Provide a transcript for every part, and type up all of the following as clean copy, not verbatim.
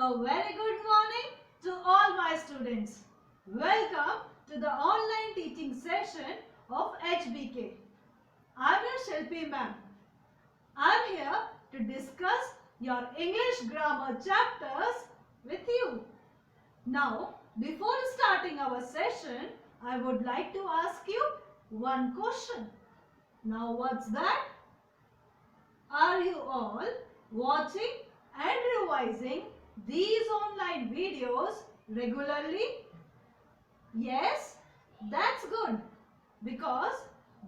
A very good morning to all my students. Welcome to the online teaching session of HBK. I'm your Shilpi ma'am. I'm here to discuss your English grammar chapters with you. Now, before starting our session, I would like to ask you one question. Now, what's that? Are you all watching and revising these online videos regularly? Yes, that's good because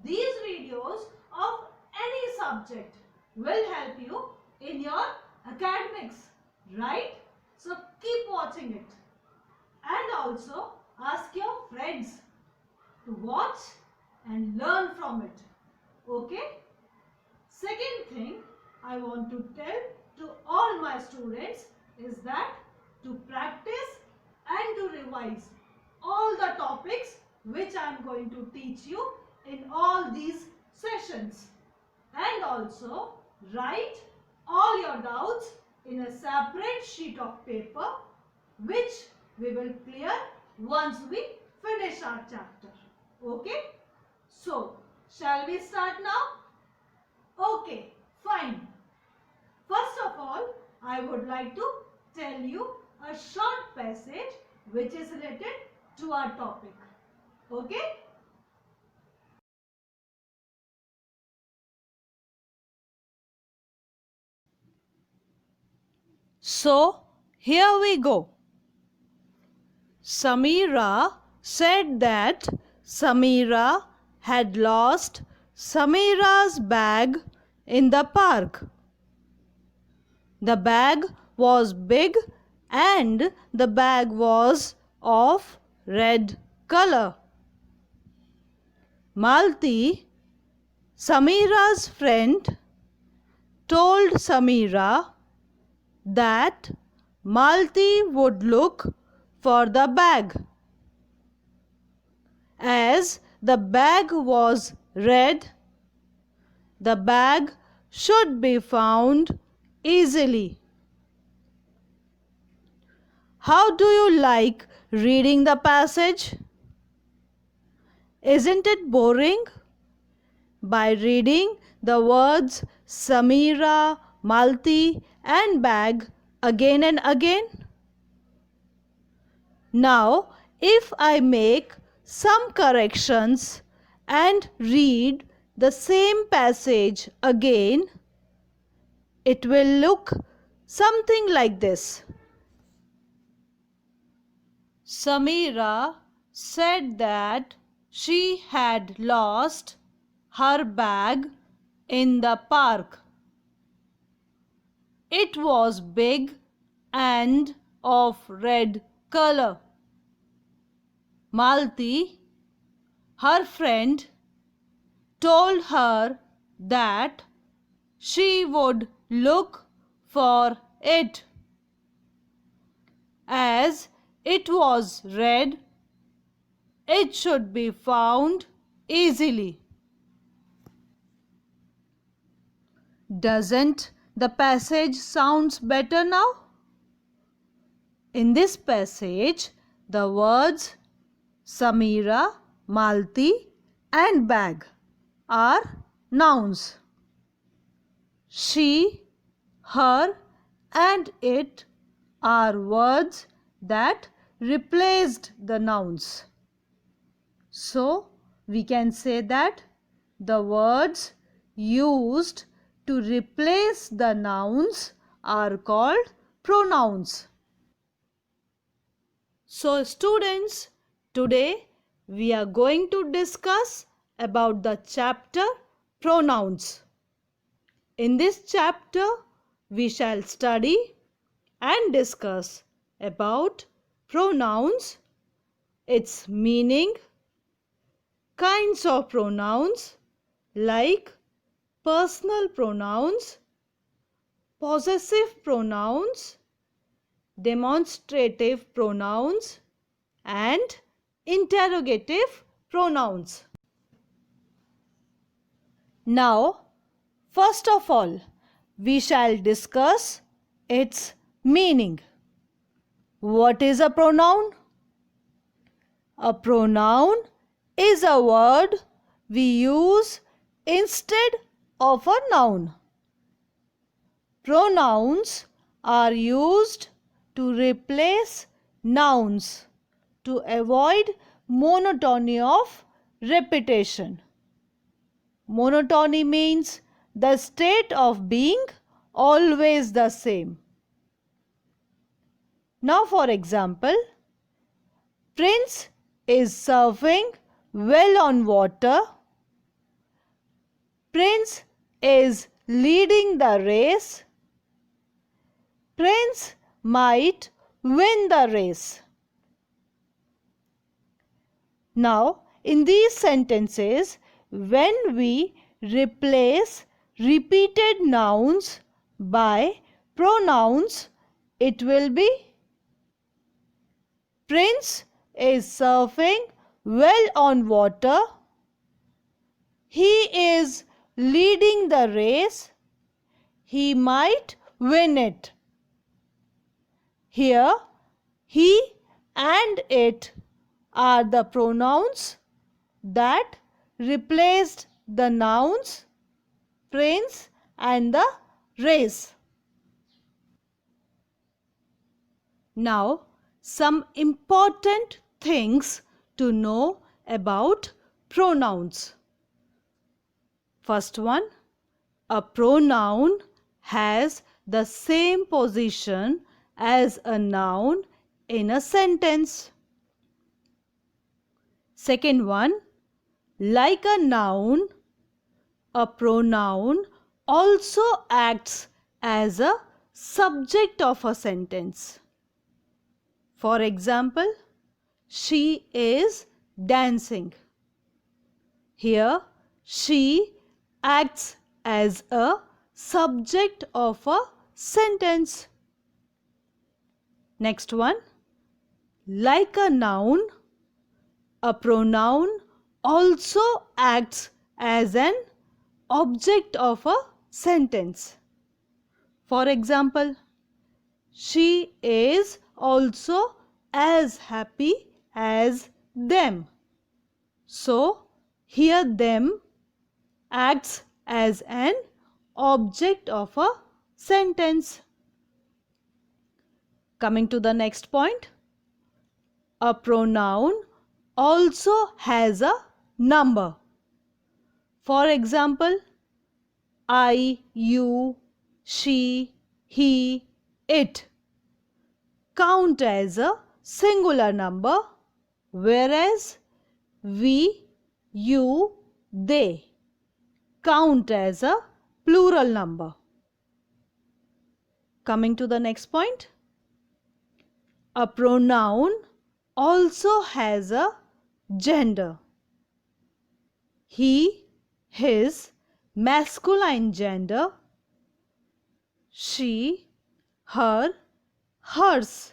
these videos of any subject will help you in your academics, right? So keep watching it and also ask your friends to watch and learn from it. Okay? Second thing I want to tell to all my students is that to practice and to revise all the topics which I am going to teach you in all these sessions, and also write all your doubts in a separate sheet of paper which we will clear once we finish our chapter. Okay? So, shall we start now? Okay, fine. First of all, I would like to tell you a short passage which is related to our topic. Okay? So, here we go. Samira said that Samira had lost Samira's bag in the park. The bag was big and the bag was of red color. Malti, Samira's friend, told Samira that Malti would look for the bag. As the bag was red, the bag should be found easily. How do you like reading the passage? Isn't it boring? By reading the words Samira, Malti and bag again and again? Now, if I make some corrections and read the same passage again, it will look something like this. Samira said that she had lost her bag in the park. It was big and of red color. Malti, her friend, told her that she would look for it. As it was red, it should be found easily. Doesn't the passage sounds better now? In this passage, the words Samira, Malti and bag are nouns. She, her and it are words that replaced the nouns. So, we can say that the words used to replace the nouns are called pronouns. So, students, today we are going to discuss about the chapter pronouns. In this chapter, we shall study and discuss about pronouns, its meaning, kinds of pronouns like personal pronouns, possessive pronouns, demonstrative pronouns and interrogative pronouns. Now, first of all, we shall discuss its meaning. What is a pronoun? A pronoun is a word we use instead of a noun. Pronouns are used to replace nouns to avoid monotony of repetition. Monotony means the state of being always the same. Now, for example, Prince is surfing well on water. Prince is leading the race. Prince might win the race. Now, in these sentences, when we replace repeated nouns by pronouns, it will be Prince is surfing well on water. He is leading the race. He might win it. Here, he and it are the pronouns that replaced the nouns Prince and the race. Now, some important things to know about pronouns. First one, a pronoun has the same position as a noun in a sentence. Second one, like a noun, a pronoun also acts as a subject of a sentence. For example, she is dancing. Here, she acts as a subject of a sentence. Next one, like a noun, a pronoun also acts as an object of a sentence. For example, she is also as happy as them. So, here them acts as an object of a sentence. Coming to the next point, a pronoun also has a number. For example, I, you, she, he, it count as a singular number, whereas we, you, they count as a plural number. Coming to the next point, a pronoun also has a gender. He, his, masculine gender. She, her, hers,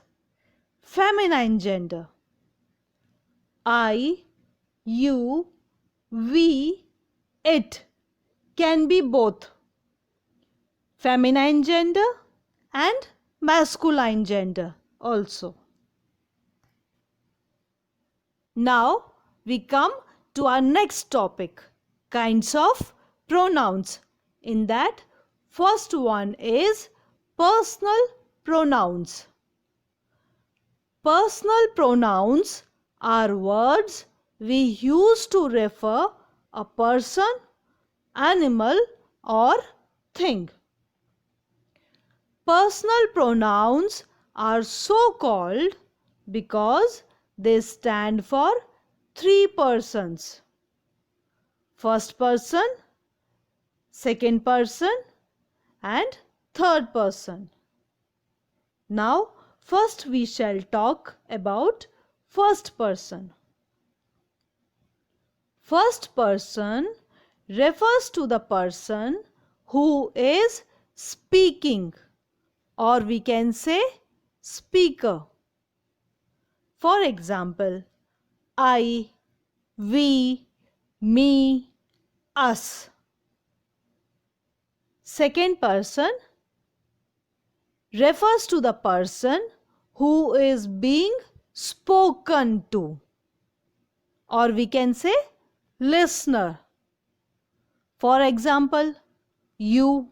feminine gender. I, you, we, it can be both feminine gender and masculine gender also. Now we come to our next topic, kinds of pronouns. In that, first one is personal pronouns. Personal pronouns are words we use to refer a person, animal, or thing. Personal pronouns are so called because they stand for three persons: first person, second person, and third person. Now, first we shall talk about first person. First person refers to the person who is speaking, or we can say speaker. For example, I, we, me, us. Second person refers to the person who is being spoken to, or we can say listener. For example, you.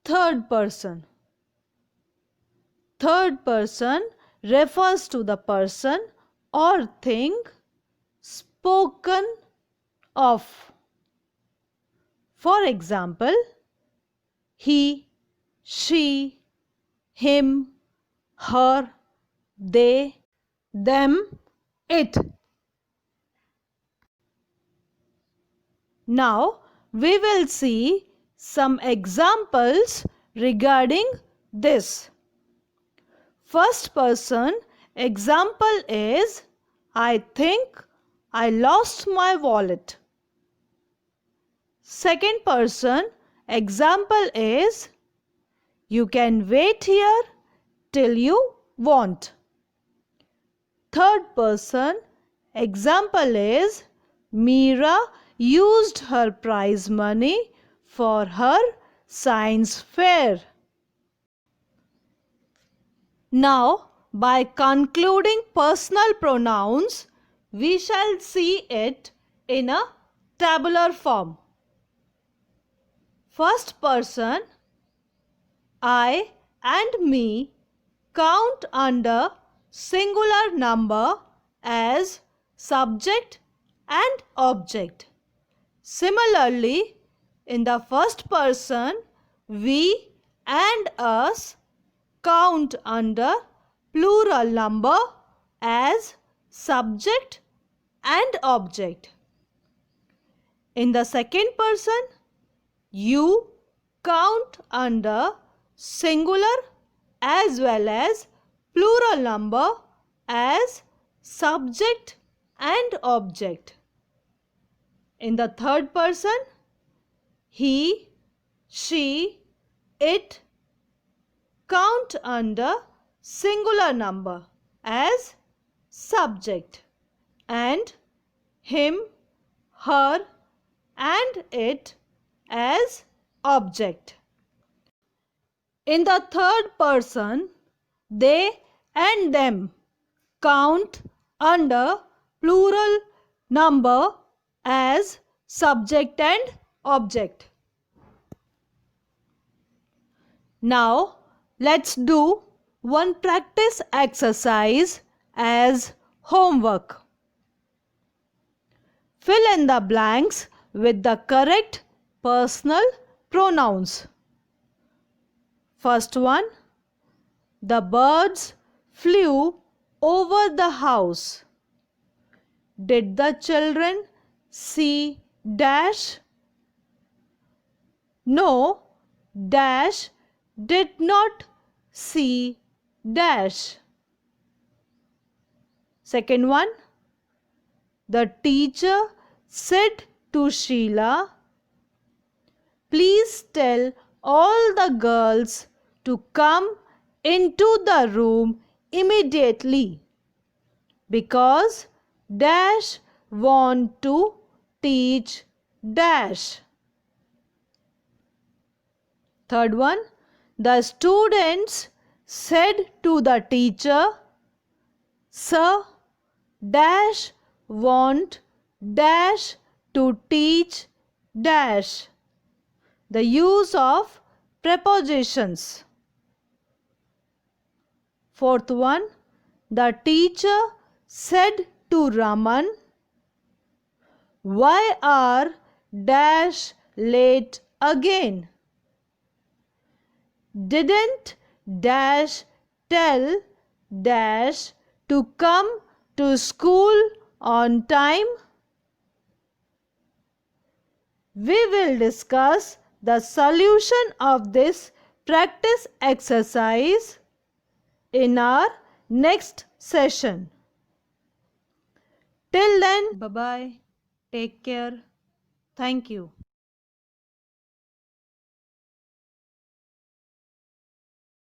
Third person. Third person refers to the person or thing spoken of. For example, he, she, him, her, they, them, it. Now we will see some examples regarding this. First person example is, I think I lost my wallet. Second person example is, you can wait here till you want. Third person example is, Meera used her prize money for her science fair. Now, by concluding personal pronouns, we shall see it in a tabular form. First person, I and me count under singular number as subject and object. Similarly, in the first person, we and us count under plural number as subject and object. In the second person, you count under singular as well as plural number as subject and object. In the third person, he, she, it count under singular number as subject and him, her and it as object. In the third person, they and them count under plural number as subject and object. Now, let's do one practice exercise as homework. Fill in the blanks with the correct personal pronouns. First one, the birds flew over the house. Did the children see dash? No, dash did not see dash. Second one, the teacher said to Sheila, please tell all the girls to come into the room immediately because dash want to teach dash. Third one, the students said to the teacher, sir, dash want dash to teach dash. The use of prepositions. Fourth one, the teacher said to Raman, why are dash late again? Didn't dash tell dash to come to school on time? We will discuss the solution of this practice exercise in our next session. Till then, bye-bye. Take care. Thank you.